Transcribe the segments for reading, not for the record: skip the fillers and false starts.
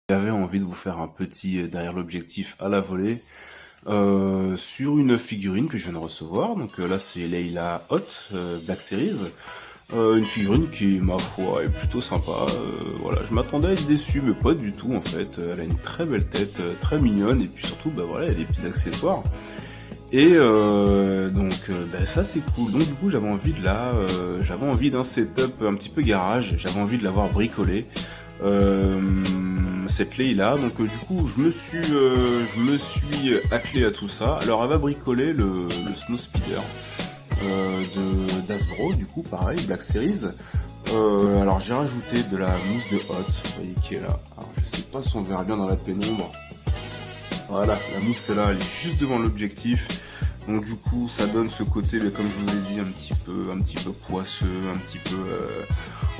J'avais envie de vous faire un petit derrière l'objectif à la volée sur une figurine que je viens de recevoir. Donc là c'est Layla Hot Black Series. Une figurine qui, ma foi, est plutôt sympa. Voilà, je m'attendais à être déçu, mais pas du tout en fait. Elle a une très belle tête, très mignonne, et puis surtout, bah voilà, il y a des petits accessoires. Et ça c'est cool. Donc du coup j'avais envie d'un setup un petit peu garage. J'avais envie de l'avoir bricolé. Cette Layla. Donc du coup je me suis attelé à tout ça. Alors elle va bricoler le Snow Speeder de d'Hasbro, du coup pareil, Black Series. Alors j'ai rajouté de la mousse de Hot, vous voyez qui est là. Alors je sais pas si on verra bien dans la pénombre. Voilà, la mousse est là, elle est juste devant l'objectif. Donc du coup ça donne ce côté, comme je vous ai dit, un petit peu poisseux, un petit peu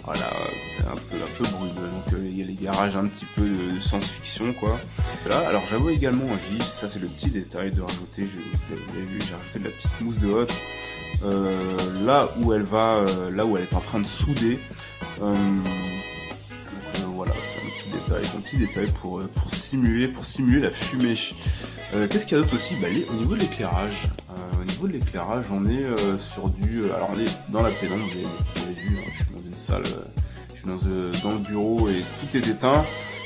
voilà, un peu brumeux. Donc il y a les garages un petit peu de science-fiction quoi. Là, alors j'avais également envie, ça c'est le petit détail de rajouter, vous avez vu, j'ai rajouté de la petite mousse de Hot là où elle est en train de souder. Voilà, c'est un petit détail pour simuler la fumée. Qu'est-ce qu'il y a d'autre aussi? Au niveau de l'éclairage, on est sur du, alors on est dans la pénombre, vous avez vu, hein, je suis dans une salle, je suis dans le bureau et tout est éteint,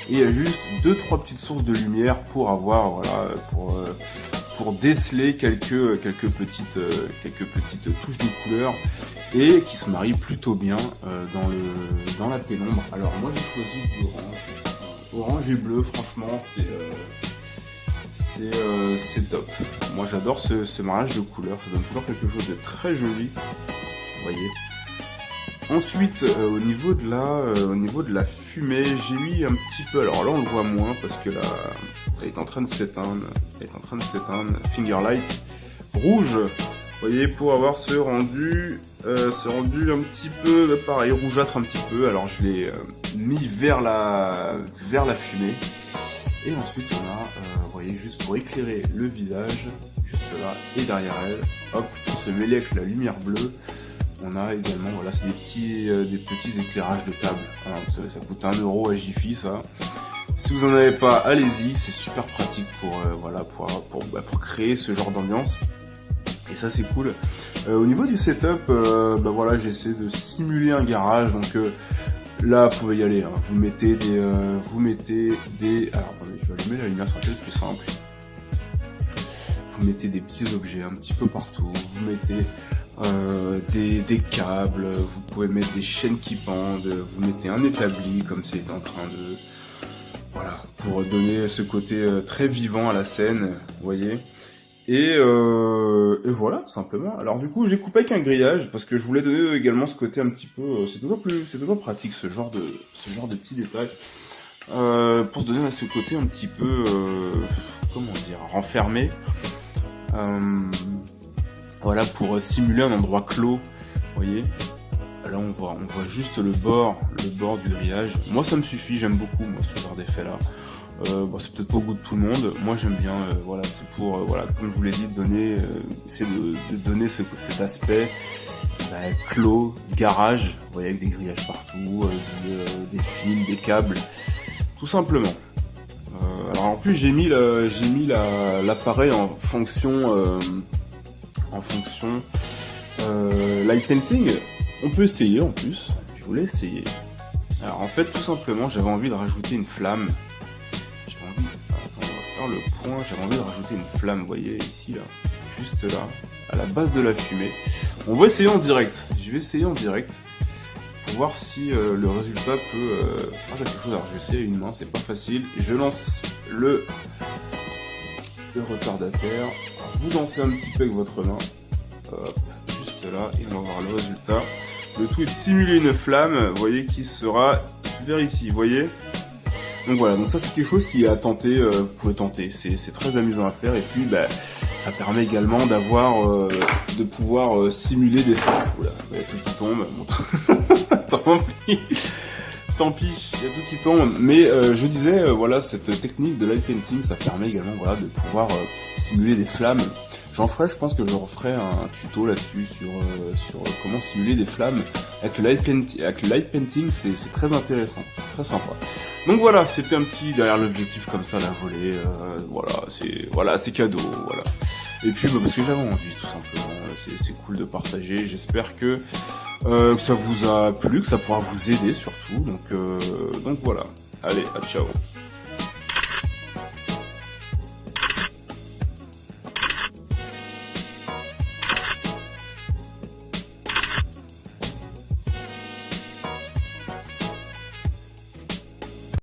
et il y a juste 2-3 petites sources de lumière pour avoir, voilà, pour déceler quelques petites touches de couleur, et qui se marient plutôt bien dans la pénombre. Alors moi j'ai choisi de orange et bleu, franchement c'est top. Moi j'adore ce mariage de couleurs, ça donne toujours quelque chose de très joli, vous voyez. Ensuite au niveau de la fumée, j'ai mis un petit peu, alors là on le voit moins parce que là elle est en train de s'éteindre, Fingerlight rouge, vous voyez, pour avoir ce rendu un petit peu pareil, rougeâtre un petit peu. Alors je l'ai mis vers la fumée. Et ensuite on a, vous voyez, juste pour éclairer le visage, juste là et derrière elle, hop, pour se mêler avec la lumière bleue, on a également, voilà, c'est des petits éclairages de table. Alors, vous savez, ça coûte 1 euro à Jiffy, ça. Si vous en avez pas, allez-y, c'est super pratique pour créer ce genre d'ambiance. Et ça c'est cool. Au niveau du setup, voilà, j'essaie de simuler un garage, donc là, vous pouvez y aller, hein. Vous mettez des... Alors, attendez, je vais allumer la lumière, ça sera peut-être plus simple. Vous mettez des petits objets un petit peu partout. Vous mettez des câbles. Vous pouvez mettre des chaînes qui pendent. Vous mettez un établi, comme c'est en train de... Voilà, pour donner ce côté très vivant à la scène, vous voyez. Et voilà, tout simplement. Alors du coup, j'ai coupé avec un grillage parce que je voulais donner également ce côté un petit peu. C'est toujours pratique ce genre de petits détails pour se donner ce côté un petit peu, comment dire, renfermé. Voilà, pour simuler un endroit clos. Vous voyez. Là, on voit juste le bord du grillage. Moi, ça me suffit. J'aime beaucoup moi ce genre d'effet là. C'est peut-être pas au goût de tout le monde. Moi j'aime bien, voilà, c'est pour, voilà, comme je vous l'ai dit, c'est de donner cet aspect clos, garage, vous voyez, avec des grillages partout, des fils, des câbles, tout simplement. Alors en plus j'ai mis l'appareil en fonction light painting. On peut essayer en plus. Je voulais essayer. Alors en fait tout simplement j'avais envie de rajouter une flamme. Le point, j'avais envie de rajouter une flamme, vous voyez ici là, juste là, à la base de la fumée. On va essayer en direct. Je vais essayer en direct pour voir si le résultat peut faire quelque chose. Alors je vais essayer à une main, c'est pas facile. Je lance le retardateur. Vous lancez un petit peu avec votre main. Hop, juste là, et on va voir le résultat. Le tout est de simuler une flamme, vous voyez, qui sera vers ici, vous voyez. Donc voilà, donc ça c'est quelque chose qui est à tenter, vous pouvez tenter, c'est très amusant à faire, et puis ça permet également de pouvoir simuler des... Oula, il y a tout qui tombe, tant pis, il y a tout qui tombe, mais je disais, voilà, cette technique de light painting, ça permet également, voilà, de pouvoir simuler des flammes J'en ferai, je pense que je referai un tuto là-dessus sur comment simuler des flammes avec le light painting, c'est très intéressant, c'est très sympa. Donc voilà, c'était un petit derrière l'objectif comme ça, la volée, voilà, c'est cadeau, voilà. Et puis parce que j'avais envie tout simplement, c'est cool de partager. J'espère que ça vous a plu, que ça pourra vous aider surtout. Donc voilà. Allez, à ciao.